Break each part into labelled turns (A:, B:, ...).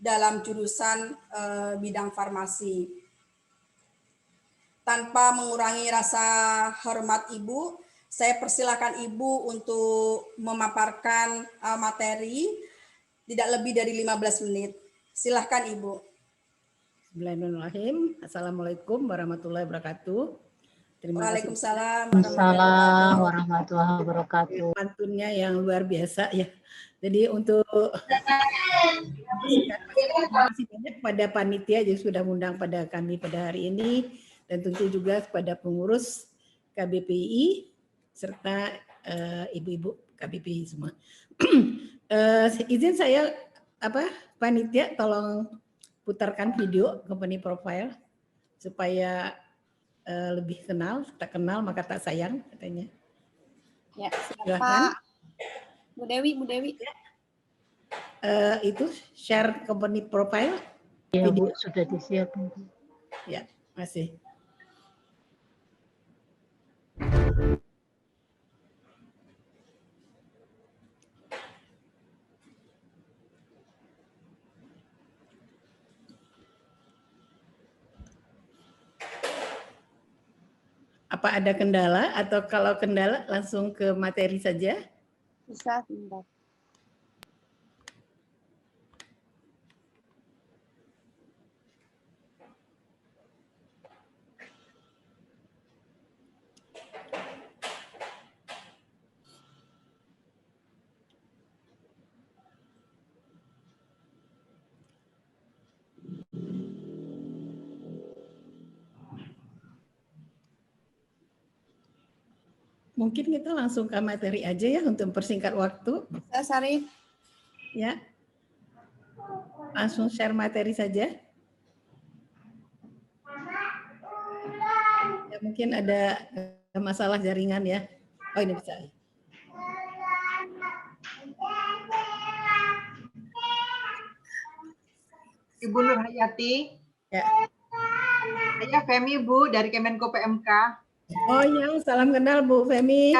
A: dalam jurusan bidang farmasi. Tanpa mengurangi rasa hormat Ibu, saya persilakan Ibu untuk memaparkan materi tidak lebih dari 15 menit. Silahkan Ibu.
B: Bismillahirrahmanirrahim. Assalamualaikum warahmatullahi wabarakatuh. Terima kasih.
A: Waalaikumsalam
C: warahmatullahi wabarakatuh.
B: Pantunnya yang luar biasa ya. Jadi untuk terima kasih banyak kepada panitia yang sudah mengundang pada kami pada hari ini, dan tentu juga kepada pengurus KBPI serta ibu-ibu KBPI semua. Izin saya panitia tolong putarkan video company profile supaya lebih kenal, tak kenal maka tak sayang katanya.
D: Ya, silakan. Bu Dewi.
B: Itu share company profile.
C: Ya Bu, sudah disiapkan.
B: Ya, masih. Apa ada kendala atau kalau kendala langsung ke materi saja?
D: Bisa, sebentar.
B: Mungkin kita langsung ke materi aja ya untuk mempersingkat waktu.
D: Saya Sarif.
B: Ya. Langsung share materi saja. Ya, mungkin ada masalah jaringan ya. Oh, ini bisa.
E: Ibu Nur Hayati.
B: Ya.
E: Saya Femi Bu dari Kemenko PMK.
B: Oh ya, salam kenal Bu Femi.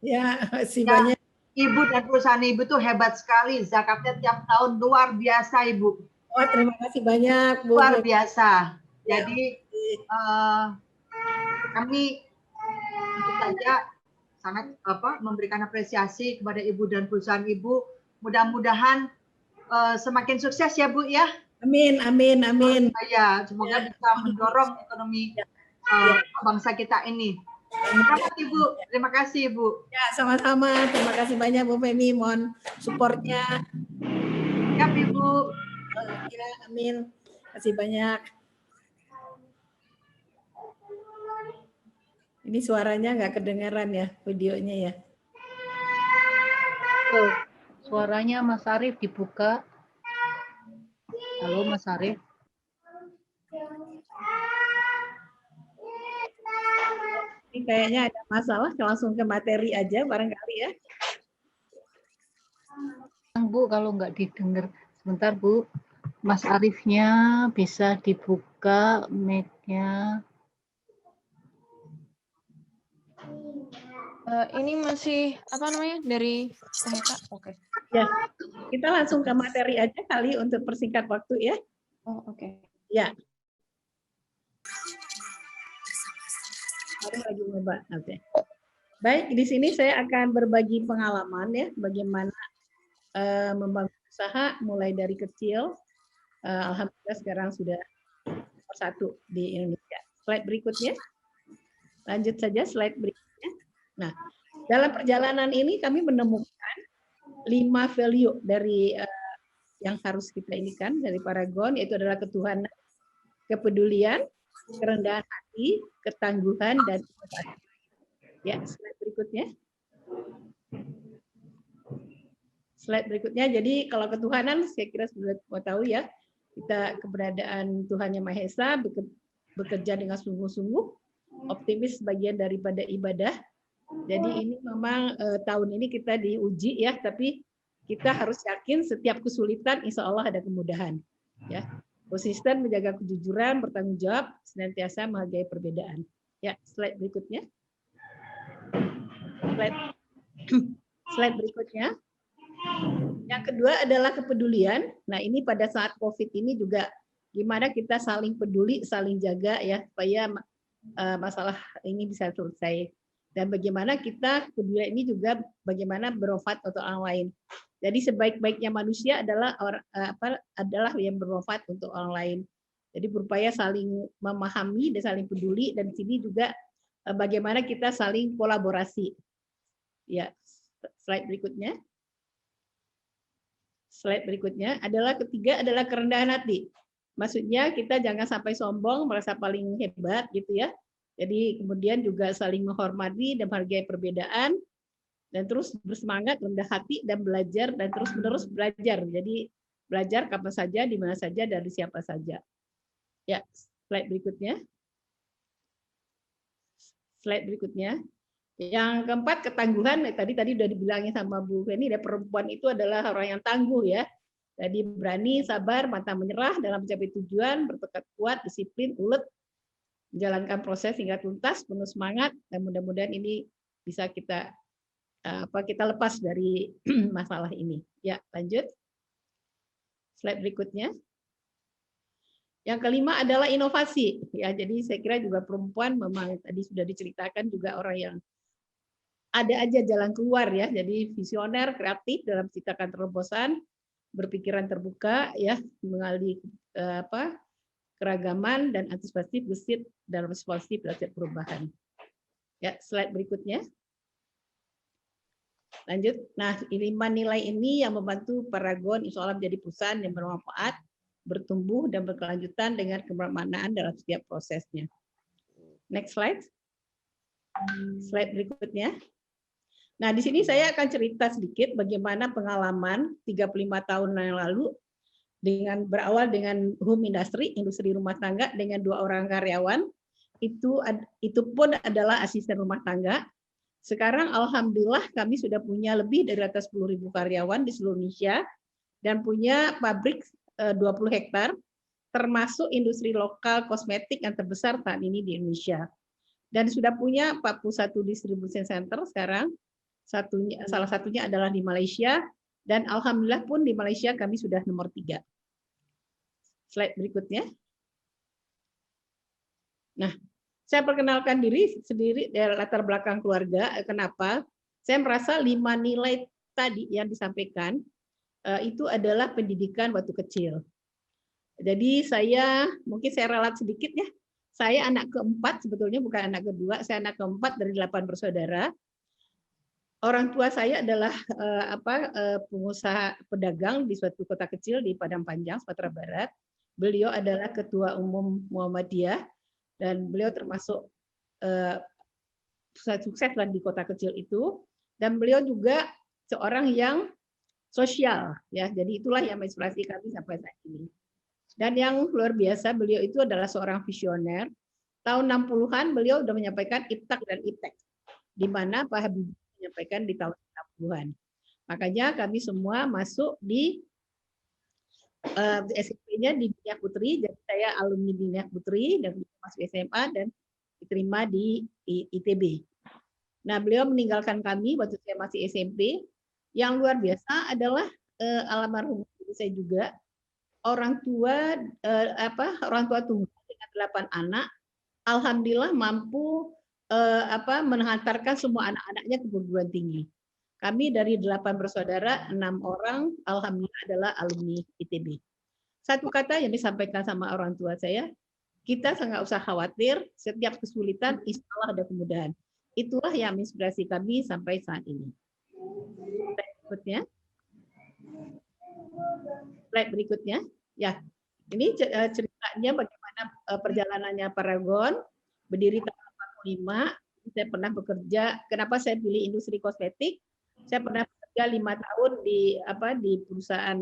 B: Ya, masih banyak.
E: Ibu dan perusahaan Ibu tuh hebat sekali. Zakatnya tiap tahun luar biasa Ibu.
B: Oh, terima kasih banyak Bu.
E: Luar biasa. Jadi kami tentu saja sangat memberikan apresiasi kepada Ibu dan perusahaan Ibu. Mudah-mudahan semakin sukses ya Bu ya.
B: Amin.
E: Ya, semoga bisa mendorong ekonomi bangsa kita ini. Terima kasih Ibu.
B: Ya, sama-sama. Terima kasih banyak Bu Femi. Mohon supportnya.
E: Ya Ibu.
B: Ya, amin. Terima kasih banyak. Ini suaranya nggak kedengaran ya, videonya ya.
C: Oh, suaranya Mas Arif dibuka. Halo Mas Arif.
B: Ini kayaknya ada masalah, langsung ke materi aja barangkali ya.
C: Bu, kalau nggak didengar, sebentar Bu. Mas Arifnya bisa dibuka mic-nya.
D: Ini masih dari Oke.
B: Ya, kita langsung ke materi aja kali untuk persingkat waktu ya.
D: Oh, oke.
B: Ya. Lagi nyoba. Oke. Baik, di sini saya akan berbagi pengalaman ya, bagaimana membangun usaha mulai dari kecil. Alhamdulillah sekarang sudah nomor 1 di Indonesia. Slide berikutnya. Lanjut saja slide berikutnya. Nah, dalam perjalanan ini kami menemukan 5 value dari yang harus kita inikan dari Paragon, yaitu adalah ketuhanan, kepedulian, kerendahan hati, ketangguhan, dan inovasi. Ya, slide berikutnya. Slide berikutnya. Jadi kalau ketuhanan, saya kira sudah mau tahu ya, kita keberadaan Tuhan Yang Maha Esa, bekerja dengan sungguh-sungguh, optimis bagian daripada ibadah. Jadi ini memang tahun ini kita diuji ya, tapi kita harus yakin setiap kesulitan insya Allah ada kemudahan. Ya, konsisten menjaga kejujuran, bertanggung jawab, senantiasa menghargai perbedaan. Ya, slide berikutnya. Slide berikutnya. Yang Yang kedua adalah kepedulian. Nah, ini pada saat COVID ini juga gimana kita saling peduli, saling jaga ya supaya masalah ini bisa selesai. Dan bagaimana kita kedua ini juga bagaimana bermanfaat untuk orang lain. Jadi sebaik-baiknya manusia adalah adalah yang bermanfaat untuk orang lain. Jadi berupaya saling memahami dan saling peduli, dan di sini juga bagaimana kita saling kolaborasi. Ya, slide berikutnya. Slide berikutnya adalah ketiga adalah kerendahan hati. Maksudnya kita jangan sampai sombong, merasa paling hebat gitu ya. Jadi kemudian juga saling menghormati dan menghargai perbedaan, dan terus bersemangat, rendah hati, dan belajar, dan terus-menerus belajar. Jadi belajar kapan saja, di mana saja, dari siapa saja. Ya, slide berikutnya. Slide berikutnya. Yang keempat, ketangguhan. Tadi udah dibilangin sama Bu Feni, perempuan itu adalah orang yang tangguh ya. Jadi berani, sabar, pantang menyerah dalam mencapai tujuan, bertekad kuat, disiplin, ulet, menjalankan proses hingga tuntas, penuh semangat, dan mudah-mudahan ini bisa kita lepas dari masalah ini. Ya, lanjut. Slide berikutnya. Yang kelima adalah inovasi. Ya, jadi saya kira juga perempuan memang tadi sudah diceritakan juga orang yang ada aja jalan keluar ya. Jadi visioner, kreatif dalam menciptakan terobosan, berpikiran terbuka ya, mengalih keragaman dan antisipasi gesit dalam responsif terhadap perubahan. Ya, slide berikutnya. Lanjut. Nah, 5 nilai ini yang membantu Paragon insya Allah menjadi perusahaan yang bermanfaat, bertumbuh dan berkelanjutan dengan kebermaknaan dalam setiap prosesnya. Next slide. Slide berikutnya. Nah, di sini saya akan cerita sedikit bagaimana pengalaman 35 tahun yang lalu dengan berawal dengan home industry, industri rumah tangga dengan 2 orang karyawan. Itu pun adalah asisten rumah tangga. Sekarang alhamdulillah kami sudah punya lebih dari atas 10.000 karyawan di seluruh Indonesia dan punya pabrik 20 hektar, termasuk industri lokal kosmetik yang terbesar saat ini di Indonesia. Dan sudah punya 41 distribution center sekarang. Salah satunya adalah di Malaysia, dan alhamdulillah pun di Malaysia kami sudah nomor 3. Slide berikutnya. Nah, saya perkenalkan diri sendiri dari latar belakang keluarga. Kenapa? Saya merasa 5 nilai tadi yang disampaikan itu adalah pendidikan waktu kecil. Jadi mungkin saya ralat sedikit ya. Saya anak keempat, sebetulnya bukan anak kedua, saya anak keempat dari 8 bersaudara. Orang tua saya adalah pengusaha pedagang di suatu kota kecil di Padang Panjang, Sumatera Barat. Beliau adalah ketua umum Muhammadiyah dan beliau termasuk sukses di kota kecil itu. Dan beliau juga seorang yang sosial, ya. Jadi itulah yang menginspirasi kami sampai saat ini. Dan yang luar biasa, beliau itu adalah seorang visioner. Tahun 60-an beliau sudah menyampaikan IPTAK dan IPTEK, di mana Pak Habibie menyampaikan di tahun 60-an. Makanya kami semua masuk di SMP-nya di Dinia Putri, jadi saya alumni Dinia Putri dan masuk SMA dan diterima di ITB. Nah, beliau meninggalkan kami waktu saya masih SMP. Yang luar biasa adalah almarhum ibu saya juga orang tua tunggal dengan 8 anak, alhamdulillah mampu menghantarkan semua anak-anaknya ke perguruan tinggi. Kami dari 8 bersaudara, 6 orang alhamdulillah adalah alumni ITB. Satu kata yang disampaikan sama orang tua saya, kita nggak usah khawatir, setiap kesulitan insya Allah ada kemudahan. Itulah yang menginspirasi kami sampai saat ini. Berikutnya. Slide berikutnya. Ya, ini ceritanya bagaimana perjalanannya Paragon, berdiri tahun 45. Saya pernah bekerja, kenapa saya pilih industri kosmetik? Saya pernah bekerja 5 tahun di perusahaan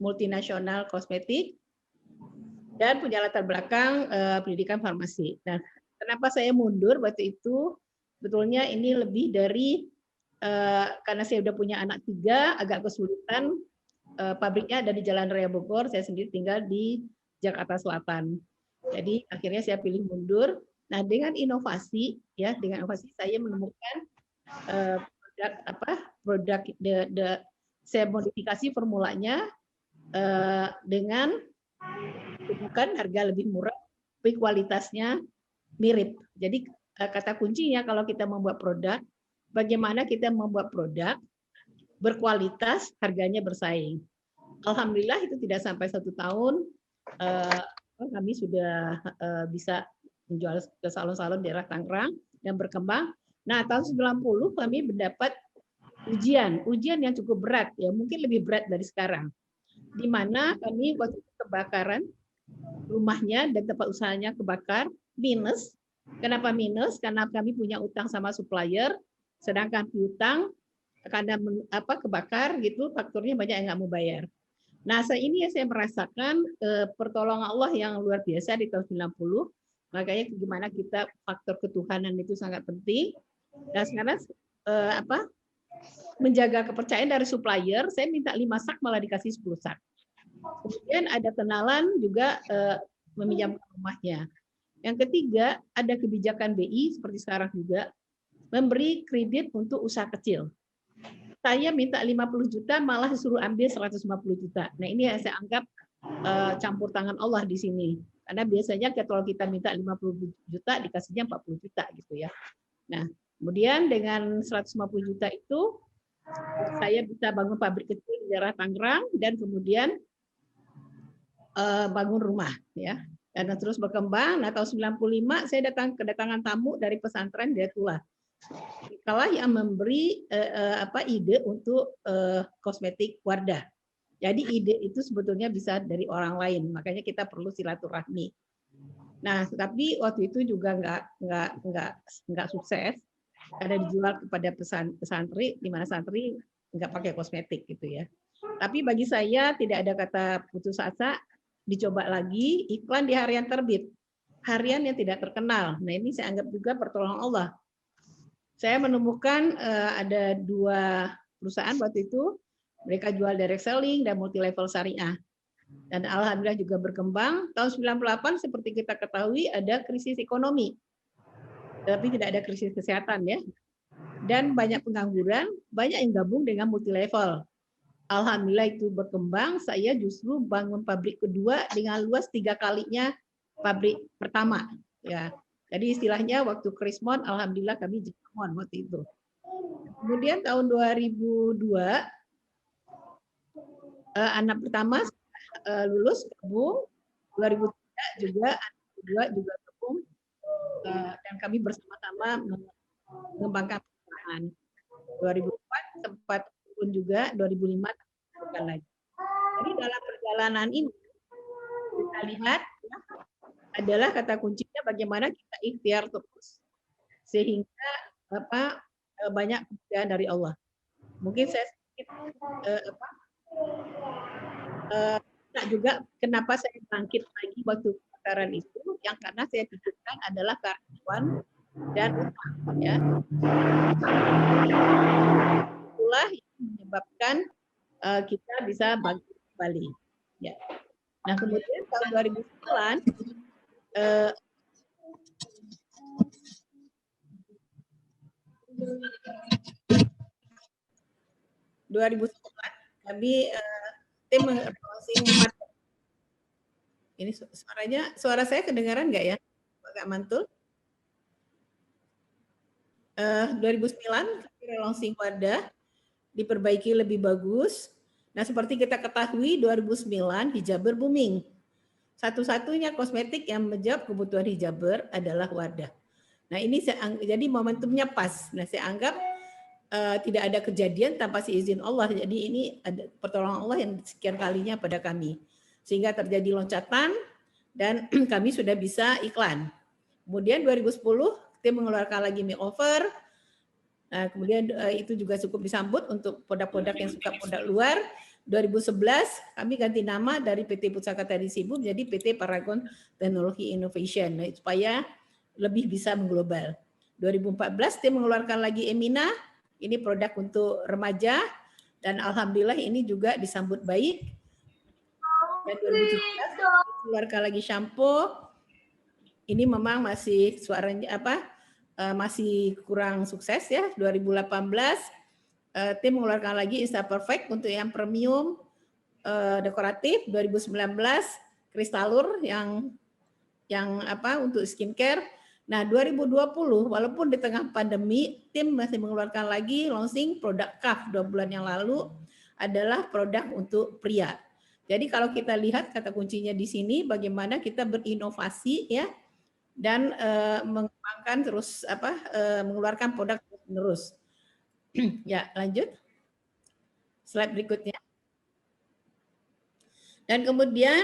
B: multinasional kosmetik dan punya latar belakang pendidikan farmasi. Nah, kenapa saya mundur waktu itu? Betulnya ini lebih dari karena saya udah punya anak 3, agak kesulitan. Pabriknya ada di Jalan Raya Bogor, saya sendiri tinggal di Jakarta Selatan. Jadi akhirnya saya pilih mundur. Nah, dengan inovasi saya menemukan produk saya modifikasi formulanya dengan bukan harga lebih murah, tapi kualitasnya mirip. Jadi kata kuncinya kalau kita membuat produk, bagaimana kita membuat produk berkualitas, harganya bersaing. Alhamdulillah itu tidak sampai 1 tahun kami sudah bisa menjual ke salon-salon daerah Tangerang dan berkembang. Nah, tahun 90 kami mendapat ujian yang cukup berat, ya mungkin lebih berat dari sekarang. Di mana kami waktu itu kebakaran, rumahnya dan tempat usahanya kebakar, minus. Kenapa minus? Karena kami punya utang sama supplier, sedangkan piutang karena kebakar gitu, fakturnya banyak yang nggak mau bayar. Nah, ini saya merasakan pertolongan Allah yang luar biasa di tahun 90. Makanya gimana kita faktor ketuhanan itu sangat penting. Dan sekarang menjaga kepercayaan dari supplier, saya minta 5 sak malah dikasih 10 sak. Kemudian ada kenalan juga meminjamkan rumahnya. Yang ketiga, ada kebijakan BI seperti sekarang juga memberi kredit untuk usaha kecil. Saya minta 50 juta malah disuruh ambil 150 juta. Nah, ini yang saya anggap campur tangan Allah di sini. Karena biasanya kalau kita minta 50 juta dikasihnya 40 juta gitu ya. Nah, kemudian dengan 150 juta itu saya bisa bangun pabrik kecil di daerah Tangerang dan kemudian bangun rumah ya. Dan terus berkembang. Nah, tahun 95 saya kedatangan tamu dari pesantren Hidayatullah. Kalah yang memberi ide untuk kosmetik Wardah. Jadi ide itu sebetulnya bisa dari orang lain, makanya kita perlu silaturahmi. Nah, tapi waktu itu juga nggak sukses karena dijual kepada pesantren, di mana santri nggak pakai kosmetik gitu ya. Tapi bagi saya tidak ada kata putus asa, dicoba lagi iklan di harian terbit, harian yang tidak terkenal. Nah, ini saya anggap juga pertolongan Allah. Saya menemukan ada 2 perusahaan waktu itu, mereka jual direct selling dan multi level syariah. Dan alhamdulillah juga berkembang. Tahun 98 seperti kita ketahui ada krisis ekonomi. Tapi tidak ada krisis kesehatan ya. Dan banyak pengangguran, banyak yang gabung dengan multi level. Alhamdulillah itu berkembang, saya justru bangun pabrik kedua dengan luas 3 kalinya pabrik pertama ya. Jadi istilahnya waktu Krismon, alhamdulillah kami Jepamon waktu itu. Kemudian tahun 2002 anak pertama lulus gabung, 2003 juga anak kedua juga gabung dan kami bersama-sama mengembangkan perusahaan. 2004 sempat pun juga 2005 lagi. Jadi dalam perjalanan ini kita lihat adalah kata kuncinya bagaimana kita ikhtiar terus sehingga banyak kemudahan dari Allah. Mungkin saya sedikit juga kenapa saya bangkit lagi waktu kebakaran itu, yang karena saya pikirkan adalah karyawan dan utang ya. Itulah yang menyebabkan kita bisa bangkit kembali ya. Nah, kemudian tahun 2009 kami tim launching. Ini suara saya kedengaran nggak ya, agak mantul. 2009 kami launching Wardah, diperbaiki lebih bagus. Nah, seperti kita ketahui 2009 hijaber booming. Satu-satunya kosmetik yang menjawab kebutuhan hijaber adalah Wardah. Nah, ini jadi momentumnya pas. Nah, saya anggap tidak ada kejadian tanpa seizin Allah. Jadi ini ada pertolongan Allah yang sekian kalinya pada kami. Sehingga terjadi loncatan dan kami sudah bisa iklan. Kemudian 2010 tim mengeluarkan lagi makeover. Nah, kemudian itu juga cukup disambut untuk produk-produk yang suka produk luar. 2011 kami ganti nama dari PT Pusaka Tadi Sibu menjadi PT Paragon Technology Innovation, nah, supaya lebih bisa mengglobal. 2014 tim mengeluarkan lagi Emina, ini produk untuk remaja dan alhamdulillah ini juga disambut baik. Dan 2017 keluarkan lagi shampoo. Ini memang masih suaranya masih kurang sukses ya. 2018 tim mengeluarkan lagi Insta Perfect untuk yang premium dekoratif 2019, Kristalur yang untuk skincare. Nah, 2020 walaupun di tengah pandemi, tim masih mengeluarkan lagi launching produk KAF 2 bulan yang lalu adalah produk untuk pria. Jadi kalau kita lihat kata kuncinya di sini bagaimana kita berinovasi ya dan mengembangkan terus mengeluarkan produk terus. Ya, lanjut. Slide berikutnya. Dan kemudian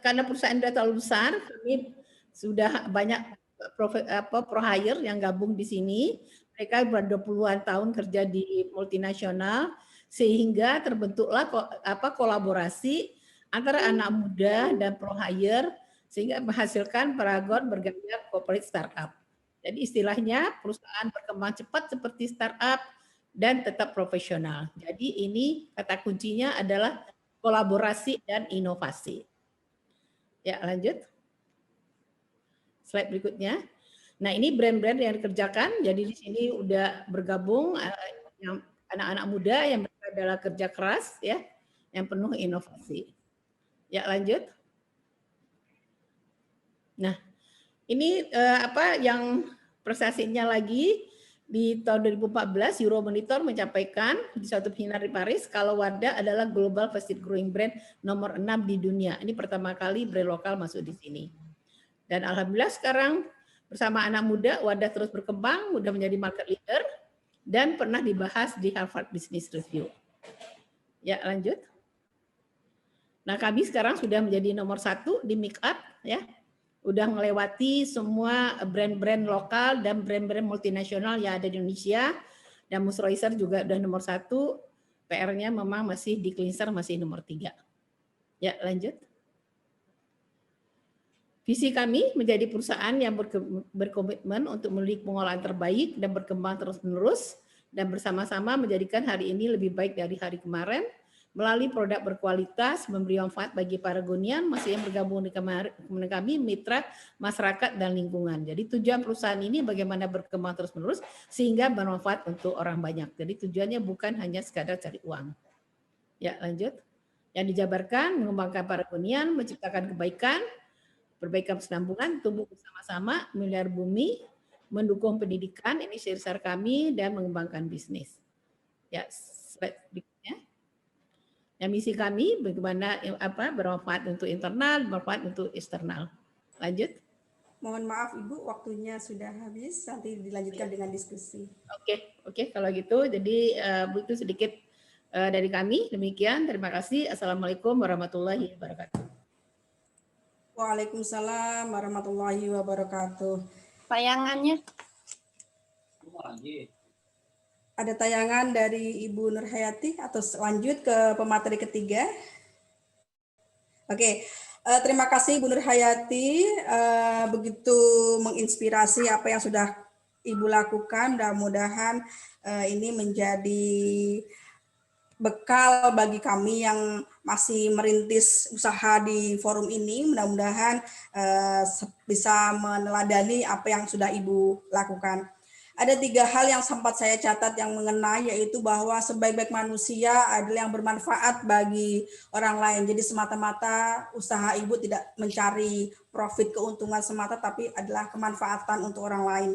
B: karena perusahaan sudah terlalu besar, kami sudah banyak pro hire yang gabung di sini. Mereka ber 20-an tahun kerja di multinasional sehingga terbentuklah kolaborasi antara anak muda dan pro hire sehingga menghasilkan Paragon bergaya corporate startup. Jadi istilahnya perusahaan berkembang cepat seperti startup dan tetap profesional. Jadi ini kata kuncinya adalah kolaborasi dan inovasi. Ya, lanjut. Slide berikutnya. Nah, ini brand-brand yang dikerjakan. Jadi di sini udah bergabung yang anak-anak muda yang adalah kerja keras ya, yang penuh inovasi. Ya, lanjut. Nah, ini yang prestasinya lagi di tahun 2014 Euromonitor mencapaikan di suatu seminar di Paris kalau Wardah adalah global fastest growing brand nomor 6 di dunia. Ini pertama kali brand lokal masuk di sini. Dan alhamdulillah sekarang bersama anak muda Wardah terus berkembang, sudah menjadi market leader dan pernah dibahas di Harvard Business Review. Ya, lanjut. Nah, kami sekarang sudah menjadi nomor 1 di make up ya. Udah melewati semua brand-brand lokal dan brand-brand multinasional yang ada di Indonesia. Dan moisturizer juga udah nomor 1. PR-nya memang masih di cleanser masih nomor 3. Ya, lanjut. Visi kami menjadi perusahaan yang berkomitmen untuk memiliki pengolahan terbaik dan berkembang terus-menerus dan bersama-sama menjadikan hari ini lebih baik dari hari kemarin melalui produk berkualitas, memberi manfaat bagi Paragonian, masih yang bergabung dengan kami, mitra, masyarakat, dan lingkungan. Jadi tujuan perusahaan ini bagaimana berkembang terus-menerus sehingga bermanfaat untuk orang banyak. Jadi tujuannya bukan hanya sekadar cari uang. Ya, lanjut. Yang dijabarkan, mengembangkan Paragonian, menciptakan kebaikan, perbaikan kesinambungan, tumbuh bersama-sama, miliar bumi, mendukung pendidikan, ini CSR kami, dan mengembangkan bisnis. Ya, slide berikutnya. Yang misi kami bagaimana bermanfaat untuk internal, bermanfaat untuk eksternal. Lanjut.
A: Mohon maaf Ibu, waktunya sudah habis. Nanti dilanjutkan dengan diskusi.
B: Oke, kalau gitu. Jadi itu sedikit dari kami. Demikian. Terima kasih. Assalamualaikum warahmatullahi wabarakatuh.
A: Waalaikumsalam warahmatullahi wabarakatuh.
D: Tayangannya.
A: Ada tayangan dari Ibu Nurhayati atau lanjut ke pemateri ketiga? Oke, terima kasih Ibu Nurhayati, begitu menginspirasi apa yang sudah Ibu lakukan. Mudah-mudahan ini menjadi bekal bagi kami yang masih merintis usaha di forum ini. Mudah-mudahan bisa meneladani apa yang sudah Ibu lakukan. Ada 3 hal yang sempat saya catat yang mengenai, yaitu bahwa sebaik-baik manusia adalah yang bermanfaat bagi orang lain. Jadi semata-mata usaha Ibu tidak mencari profit keuntungan semata, tapi adalah kemanfaatan untuk orang lain.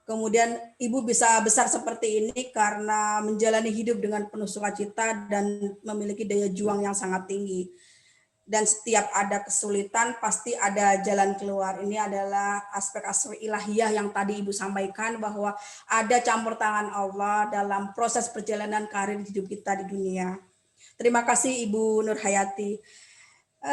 A: Kemudian Ibu bisa besar seperti ini karena menjalani hidup dengan penuh sukacita dan memiliki daya juang yang sangat tinggi. Dan setiap ada kesulitan pasti ada jalan keluar. Ini adalah aspek-aspek ilahiyah yang tadi Ibu sampaikan, bahwa ada campur tangan Allah dalam proses perjalanan karir hidup kita di dunia. Terima kasih Ibu Nurhayati.